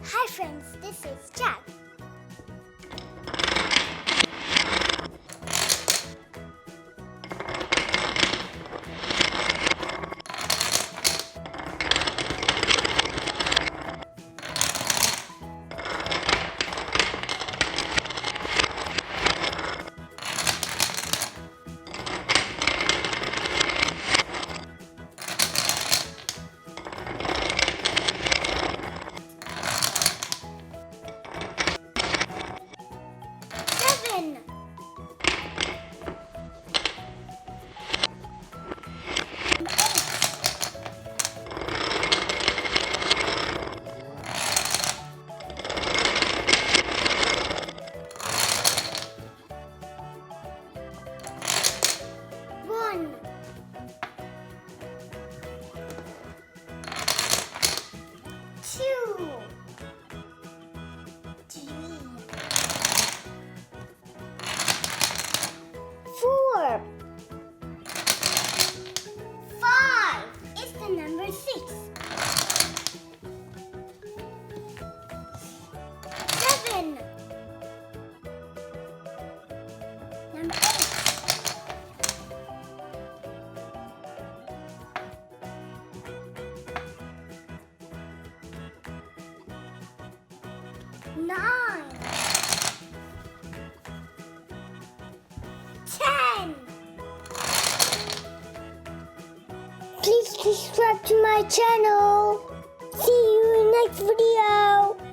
Hi friends, this is Jack. Seven. One. Two. Three. Four. Five is the number 6. 7. Number 8. 9. 10. Please subscribe to my channel. See you in next video.